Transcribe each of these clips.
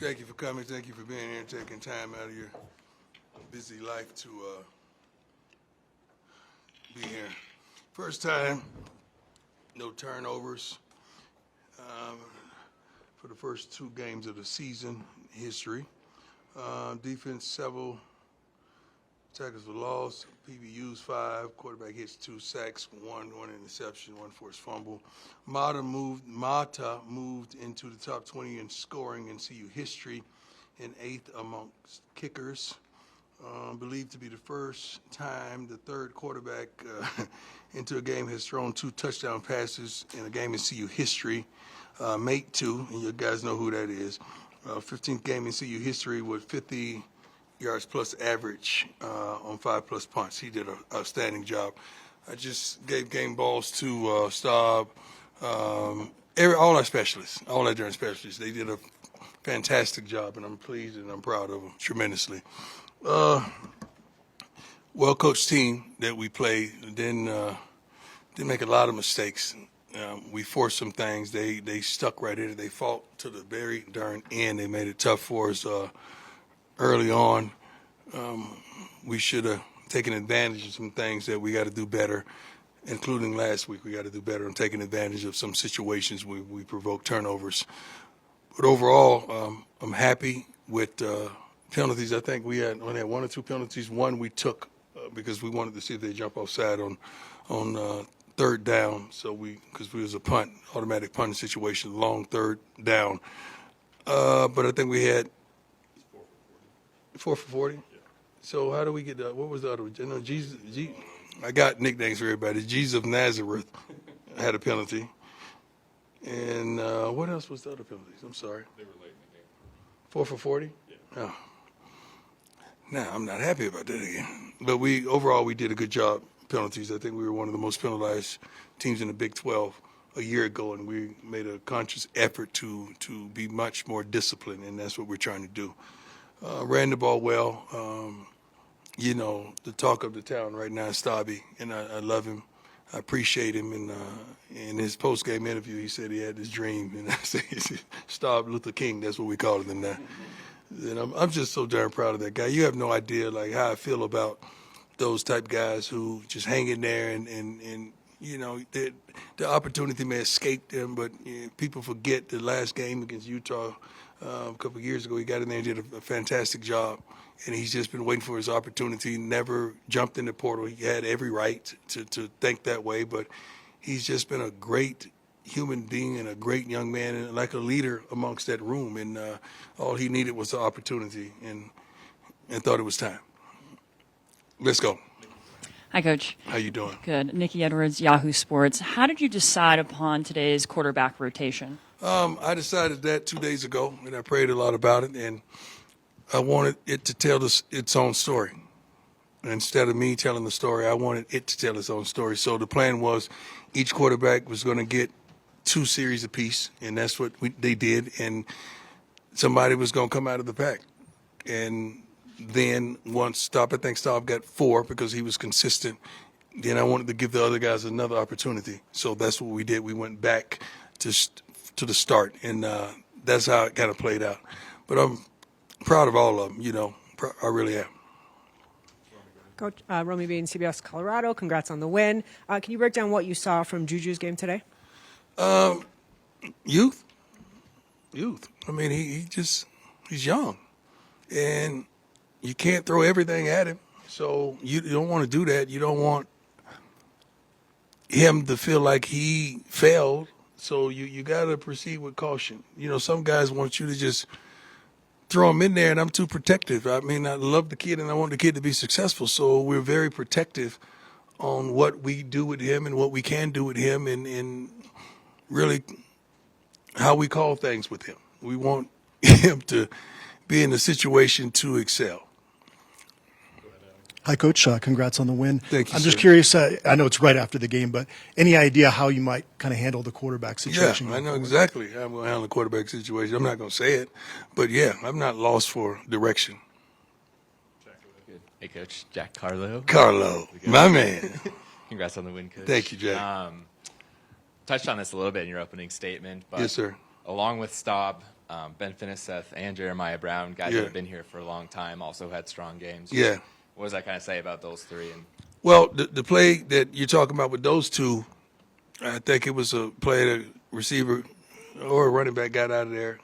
Thank you for coming. Thank you for being here and taking time out of your busy life to be here. First time, no turnovers for the first 2 games of the season history. Defense, several tackles for loss, PBUs 5, quarterback hits 2 sacks, 1 interception, 1 forced fumble. Mata moved into the top 20 in scoring in CU history, and 8th amongst kickers. Believed to be the first time the third quarterback into a game has thrown 2 touchdown passes in a game in CU history. Mate 2, and you guys know who that is. 15th game in CU history with 50 yards plus average on 5+ punts. He did an outstanding job. I just gave game balls to Staub, all our specialists, all our different specialists. They did a fantastic job, and I'm pleased and I'm proud of them tremendously. Well-coached team that we played. Didn't make a lot of mistakes. We forced some things. They stuck right in it. They fought to the very darn end. They made it tough for us early on. We should have taken advantage of some things that we got to do better, including last week. We got to do better on taking advantage of some situations where we provoked turnovers. But overall, I'm happy with penalties. I think we only had 1 or 2 penalties. One we took because we wanted to see if they jump offside on 3rd down. So because we was a automatic punt situation, long 3rd down. But I think we had 4 for 40. So how do we get that? What was the other one? I got nicknames for everybody. Jesus of Nazareth had a penalty. And what else was the other penalties? I'm sorry. They were late in the game. 4 for 40? Yeah. Oh. Now, I'm not happy about that again. But overall, we did a good job. Penalties. I think we were one of the most penalized teams in the Big 12 a year ago, and we made a conscious effort to be much more disciplined, and that's what we're trying to do. Ran the ball well. The talk of the town right now is Staubby, and I love him. I appreciate him. And in his post-game interview, he said he had this dream, and I said, Staub Luther King, that's what we call him now. And I'm just so darn proud of that guy. You have no idea how I feel about those type guys who just hang in there and the opportunity may escape them, but people forget the last game against Utah a couple of years ago. He got in there and did a fantastic job, and he's just been waiting for his opportunity, never jumped in the portal. He had every right to think that way, but he's just been a great human being and a great young man and like a leader amongst that room, and all he needed was the opportunity and thought it was time. Let's go. Hi, Coach. How you doing? Good. Nikki Edwards, Yahoo Sports. How did you decide upon today's quarterback rotation? I decided that 2 days ago, and I prayed a lot about it, and I wanted it to tell its own story. Instead of me telling the story, I wanted it to tell its own story. So the plan was each quarterback was going to get 2 series apiece, and that's what they did, and somebody was going to come out of the pack. And then once Staub, I think Staub got 4 because he was consistent. Then I wanted to give the other guys another opportunity. So that's what we did. We went back to the start, and that's how it kind of played out. But I'm proud of all of them, I really am. Coach, Romy Bean, CBS Colorado, congrats on the win. Can you break down what you saw from Juju's game today? Youth. I mean, he's young, and you can't throw everything at him. So you don't want to do that. You don't want him to feel like he failed. So you got to proceed with caution. Some guys want you to just throw him in there, and I'm too protective. I mean, I love the kid, and I want the kid to be successful. So we're very protective on what we do with him and what we can do with him, and really how we call things with him. We want him to be in a situation to excel. Hi, Coach. Congrats on the win. Thank you, I'm just sir. curious. I know it's right after the game, but any idea how you might kind of handle the quarterback situation? Yeah, I know exactly how I'm going to handle the quarterback situation. I'm not going to say it, but, yeah, I'm not lost for direction. Good. Hey, Coach. Jack Carlo, my man. Congrats on the win, Coach. Thank you, Jack. Touched on this a little bit in your opening statement, but Yes, sir. along with Staub, Ben Finiseth and Jeremiah Brown, guys Yeah. that have been here for a long time, also had strong games. Yeah. What does that kind of say about those three? And Well, the play that you're talking about with those two, I think it was a play that receiver or a running back got out of there,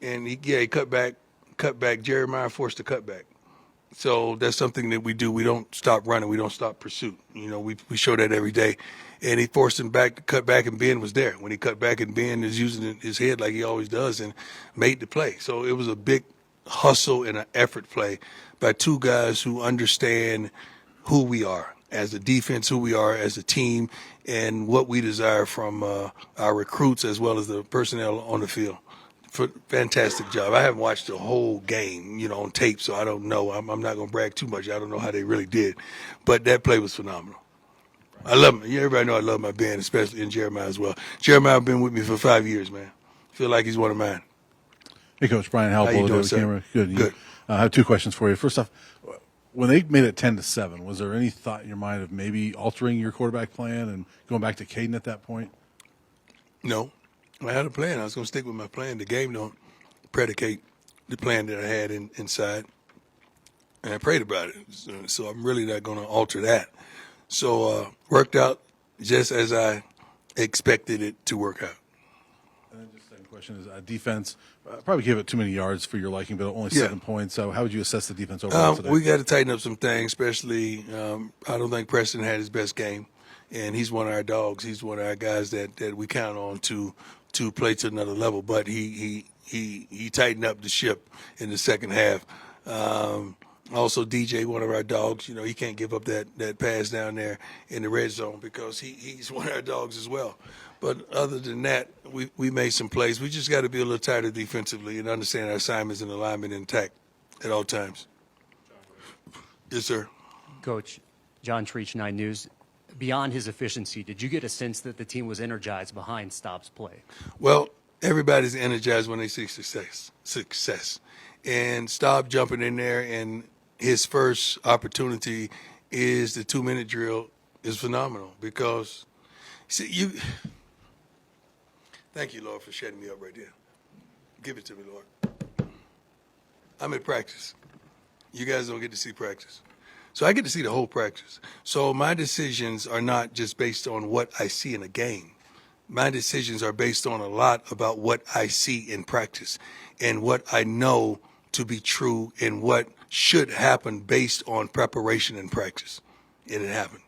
and he cut back. Jeremiah forced a cutback. So that's something that we do. We don't stop running. We don't stop pursuit. We show that every day. And he forced him back to cut back, and Ben was there. When he cut back, and Ben is using his head like he always does and made the play. So it was a big hustle and an effort play by two guys who understand who we are as a defense, who we are as a team, and what we desire from our recruits as well as the personnel on the field. Fantastic job. I haven't watched the whole game, on tape, so I don't know. I'm not going to brag too much. I don't know how they really did. But that play was phenomenal. I love him. Everybody know I love my band, especially in Jeremiah as well. Jeremiah been with me for 5 years, man. Feel like he's one of mine. Hey, Coach Brian Halpole. How you doing, sir? Camera. Good. Good. I have two questions for you. First off, when they made it 10-7, was there any thought in your mind of maybe altering your quarterback plan and going back to Caden at that point? No. I had a plan. I was going to stick with my plan. The game don't predicate the plan that I had inside. And I prayed about it. So I'm really not going to alter that. So worked out just as I expected it to work out. And then just second question is defense. Probably gave it too many yards for your liking, but only 7 points. So how would you assess the defense overall today? We got to tighten up some things, especially I don't think Preston had his best game. And he's one of our dogs. He's one of our guys that we count on to play to another level. But he tightened up the ship in the second half. Also, DJ, one of our dogs, he can't give up that pass down there in the red zone because he's one of our dogs as well. But other than that, we made some plays. We just got to be a little tighter defensively and understand our assignments and alignment intact at all times. Yes, sir. Coach, John Treach, 9 News. Beyond his efficiency, did you get a sense that the team was energized behind Staub's play? Well, everybody's energized when they see success. And Staub jumping in there, and his first opportunity is the 2-minute drill is phenomenal because, see, thank you, Lord, for shutting me up right there. Give it to me, Lord. I'm at practice. You guys don't get to see practice. So I get to see the whole practice. So my decisions are not just based on what I see in a game. My decisions are based on a lot about what I see in practice and what I know to be true and what should happen based on preparation and practice. And it happened.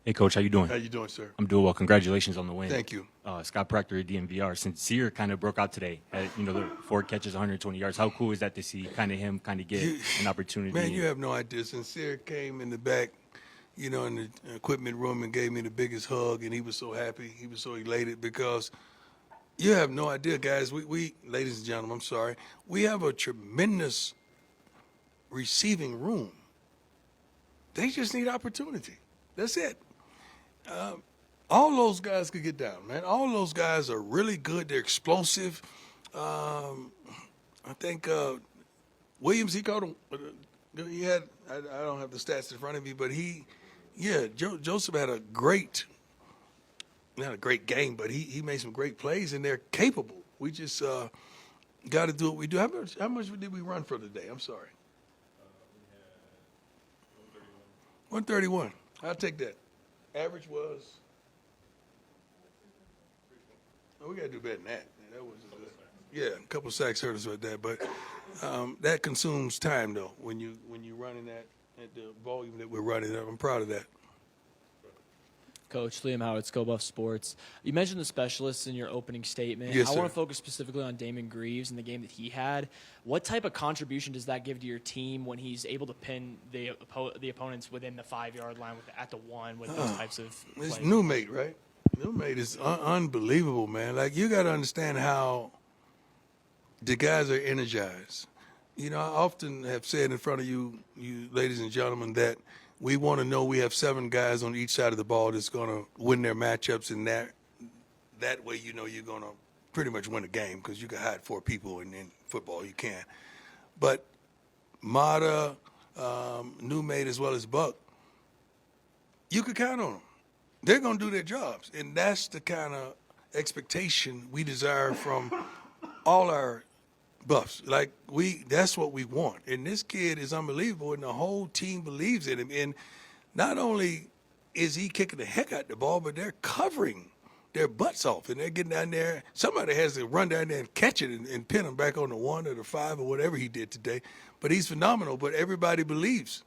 Hey, Coach, how you doing? How you doing, sir? I'm doing well. Congratulations on the win. Thank you. Scott Proctor, DMVR. Sincere kind of broke out today. The 4 catches, 120 yards. How cool is that to see him get an opportunity? Man, you have no idea. Sincere came in the back, in the equipment room and gave me the biggest hug, and he was so happy. He was so elated because you have no idea, guys. We ladies and gentlemen, I'm sorry. We have a tremendous receiving room. They just need opportunity. That's it. All those guys could get down, man. All those guys are really good. They're explosive. I think Williams, he caught him. He had, I don't have the stats in front of me, but Joseph had a great, not a great game, but he made some great plays, and they're capable. We just got to do what we do. How much did we run for today? I'm sorry. We had 131. I'll take that. Average was. Oh, we got to do better than that. That was a couple of sacks hurt us with that, but that consumes time though. When you running that at the volume that we're running, I'm proud of that. Coach Liam Howard, Scobuff Sports. You mentioned the specialists in your opening statement. Yes, I sir. want to focus specifically on Damon Greaves and the game that he had. What type of contribution does that give to your team when he's able to pin the opponents within the 5-yard line at the 1 with those types of plays? It's new mate, right? New mate is unbelievable, man. Like, you got to understand how the guys are energized. I often have said in front of you ladies and gentlemen, that we want to know we have 7 guys on each side of the ball that's going to win their matchups, and that way you're going to pretty much win a game because you can hide 4 people in football. You can. But Mata, new mate as well as Buck, you could count on them. They're going to do their jobs, and that's the kind of expectation we desire from all our buffs. Like that's what we want. And this kid is unbelievable, and the whole team believes in him. And not only is he kicking the heck out the ball, but they're covering their butts off, and they're getting down there. Somebody has to run down there and catch it and pin him back on the 1 or the 5 or whatever he did today. But he's phenomenal. But everybody believes.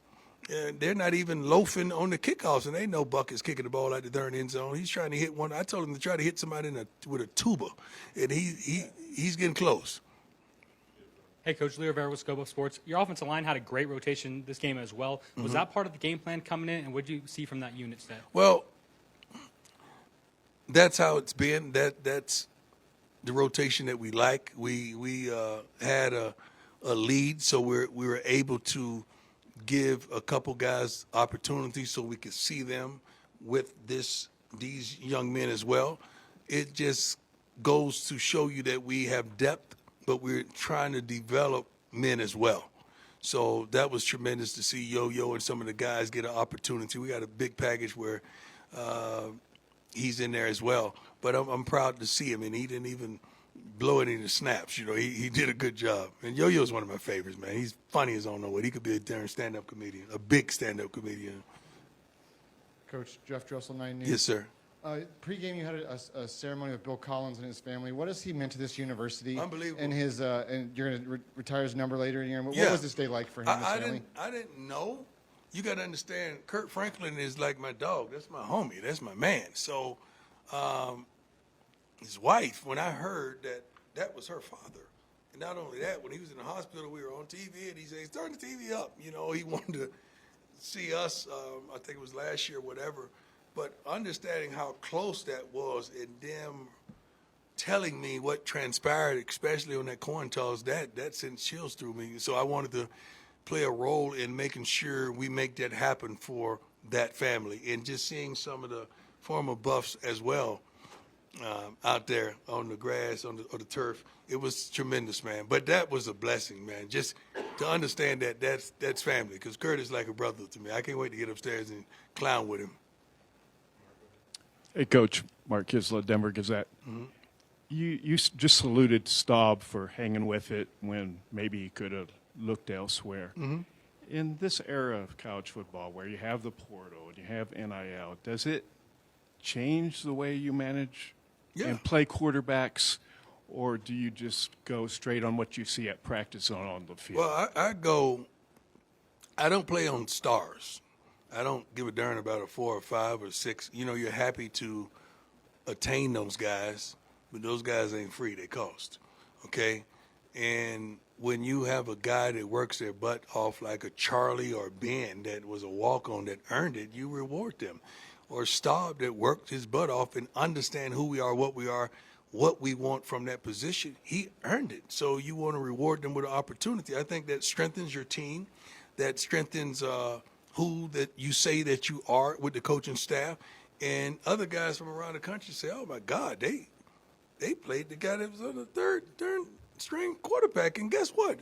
And they're not even loafing on the kickoffs, and they know Buck is kicking the ball out the third end zone. He's trying to hit one. I told him to try to hit somebody with a tuba, and he's getting close. Hey, Coach Leo Rivera with Scope of Sports. Your offensive line had a great rotation this game as well. Was that part of the game plan coming in, and what did you see from that unit today? Well, that's how it's been. That's the rotation that we like. We had a lead, so we were able to give a couple guys opportunities so we could see them with these young men as well. It just goes to show you that we have depth, but we're trying to develop men as well. So that was tremendous to see Yo-Yo and some of the guys get an opportunity. We got a big package where he's in there as well. But I'm proud to see him, and he didn't even blow any of the snaps. You know, he did a good job. And Yo-Yo's one of my favorites, man. He's funny as I don't know what. He could be a darn stand-up comedian, a big stand-up comedian. Coach Jeff Drossel, 9 News. Yes, sir. Pre-game, you had a ceremony with Bill Collins and his family. What has he meant to this university? Unbelievable. And and you're going to retire his number later in the year. What Yeah. was this day like for him? His family? I didn't know. You got to understand, Kurt Franklin is like my dog. That's my homie. That's my man. So his wife, when I heard that was her father, and not only that, when he was in the hospital, we were on TV, and he said, turn the TV up. You know, he wanted to see us, I think it was last year, whatever. But understanding how close that was and them telling me what transpired, especially on that coin toss, that sent chills through me. So I wanted to play a role in making sure we make that happen for that family. And just seeing some of the former buffs as well out there on the grass, on the turf, it was tremendous, man. But that was a blessing, man, just to understand that that's family, because Kurt is like a brother to me. I can't wait to get upstairs and clown with him. Hey, Coach, Mark Kisla, Denver Gazette. Mm-hmm. You just saluted Staub for hanging with it when maybe he could have looked elsewhere. Mm-hmm. In this era of college football where you have the portal and you have NIL, does it change the way you manage and play quarterbacks, or do you just go straight on what you see at practice on the field? Well, I don't play on stars. I don't give a darn about a 4 or 5 or 6. You know, you're happy to attain those guys, but those guys ain't free. They cost, okay? And when you have a guy that works their butt off like a Charlie or Ben that was a walk-on that earned it, you reward them. Or Staub that worked his butt off and understand who we are, what we want from that position, he earned it. So you want to reward them with an opportunity. I think that strengthens your team. That strengthens who that you say that you are with the coaching staff, and other guys from around the country say, "Oh my God, they played the guy that was on the third string quarterback, and guess what?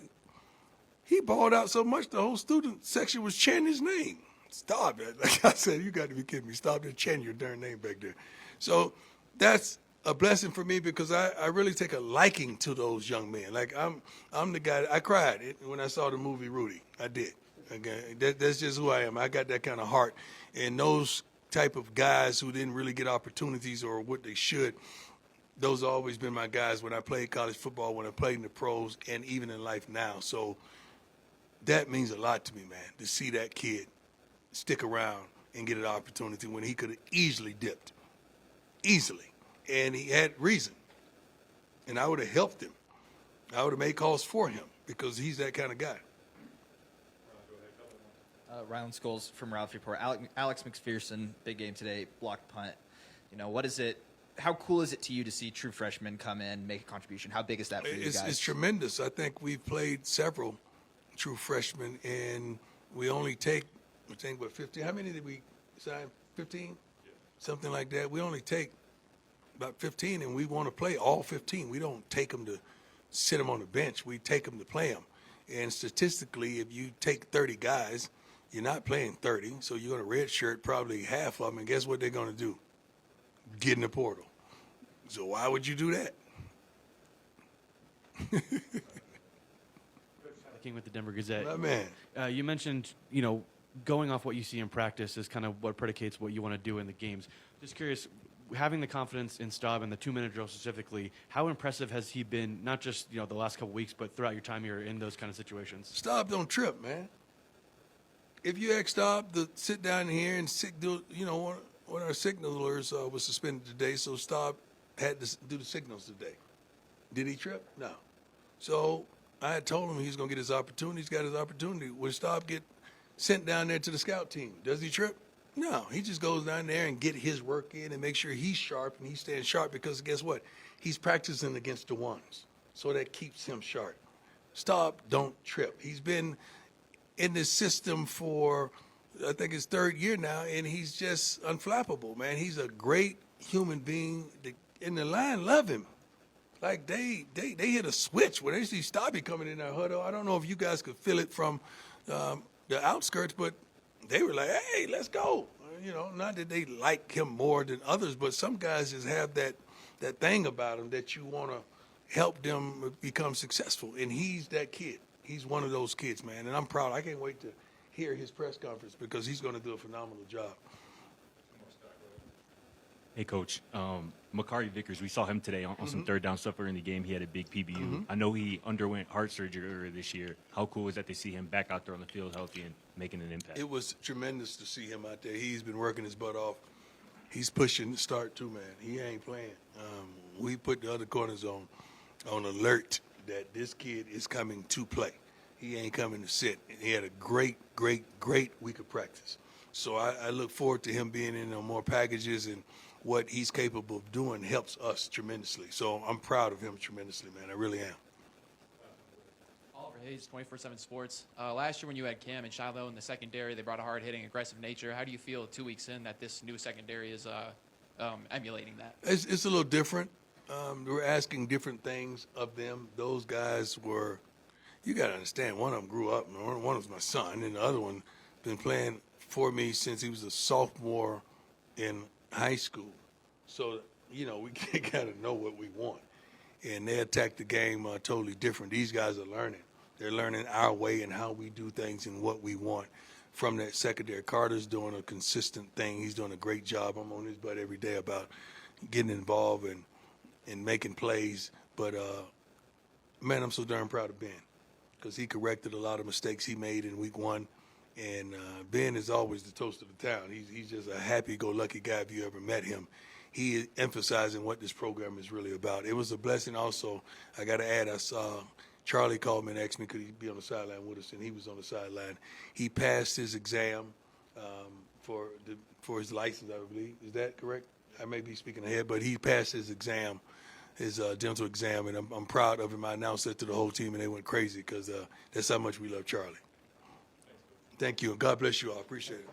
He balled out so much the whole student section was chanting his name." Stop it! Like I said, you got to be kidding me. Stop that chanting your darn name back there. So that's a blessing for me because I really take a liking to those young men. Like I'm the guy. I cried when I saw the movie Rudy. I did. Okay, that's just who I am. I got that kind of heart. And those type of guys who didn't really get opportunities or what they should, those have always been my guys when I played college football, when I played in the pros, and even in life now. So that means a lot to me, man, to see that kid stick around and get an opportunity when he could have easily dipped. Easily. And he had reason. And I would have helped him. I would have made calls for him because he's that kind of guy. Ryland Scholes from Ralph Report. Alex McPherson, big game today, blocked punt. You know, how cool is it to you to see true freshmen come in, make a contribution? How big is that for you guys? It's tremendous. I think we've played several true freshmen, and we only take, I think, 15? How many did we sign? 15? Yeah. Something like that. We only take about 15, and we want to play all 15. We don't take them to sit them on the bench. We take them to play them. And statistically, if you take 30 guys, you're not playing 30, so you're going to redshirt probably half of them, and guess what they're going to do? Get in the portal. So why would you do that? King with the Denver Gazette. My man. You mentioned, going off what you see in practice is kind of what predicates what you want to do in the games. Just curious, having the confidence in Staub and the 2-minute drill specifically, how impressive has he been, not just, the last couple weeks, but throughout your time here in those kind of situations? Staub don't trip, man. If you ask Staub to sit down here and one of our signalers was suspended today, so Staub had to do the signals today. Did he trip? No. So I had told him he was going to get his opportunity. He's got his opportunity. Would Staub get sent down there to the scout team? Does he trip? No. He just goes down there and get his work in and make sure he's sharp and he's staying sharp because guess what? He's practicing against the ones. So that keeps him sharp. Staub don't trip. He's been in this system for, I think, his 3rd year now, and he's just unflappable, man. He's a great human being, and the line love him. Like, they hit a switch when they see Staubby coming in that huddle. I don't know if you guys could feel it from the outskirts, but they were like, hey, let's go. Not that they like him more than others, but some guys just have that thing about them that you want to help them become successful, and he's that kid. He's one of those kids, man, and I'm proud. I can't wait to hear his press conference because he's going to do a phenomenal job. Hey, Coach. Makari Vickers, we saw him today on some third down stuff early in the game. He had a big PBU. I know he underwent heart surgery earlier this year. How cool is that to see him back out there on the field healthy and making an impact? It was tremendous to see him out there. He's been working his butt off. He's pushing the start too, man. He ain't playing. We put the other corners on alert that this kid is coming to play. He ain't coming to sit. And he had a great week of practice. So I look forward to him being in more packages, and what he's capable of doing helps us tremendously. So I'm proud of him tremendously, man. I really am. Oliver Hayes, 24/7 Sports. Last year when you had Cam and Shiloh in the secondary, they brought a hard-hitting, aggressive nature. How do you feel 2 weeks in that this new secondary is emulating that? It's a little different. We're asking different things of them. Those guys were, you got to understand, one of them grew up. One was my son, and the other one been playing for me since he was a sophomore in high school. So, we got to know what we want. And they attack the game totally different. These guys are learning. They're learning our way and how we do things and what we want from that secondary. Carter's doing a consistent thing. He's doing a great job. I'm on his butt every day about getting involved and making plays. But, man, I'm so darn proud of Ben because he corrected a lot of mistakes he made in week 1. And Ben is always the toast of the town. He's just a happy-go-lucky guy if you ever met him. He is emphasizing what this program is really about. It was a blessing also. I got to add, I saw Charlie called me and asked me could he be on the sideline with us, and he was on the sideline. He passed his exam for his license, I believe. Is that correct? I may be speaking ahead, but he passed his exam, his dental exam, and I'm proud of him. I announced that to the whole team, and they went crazy because that's how much we love Charlie. Thank you, and God bless you all. I appreciate it.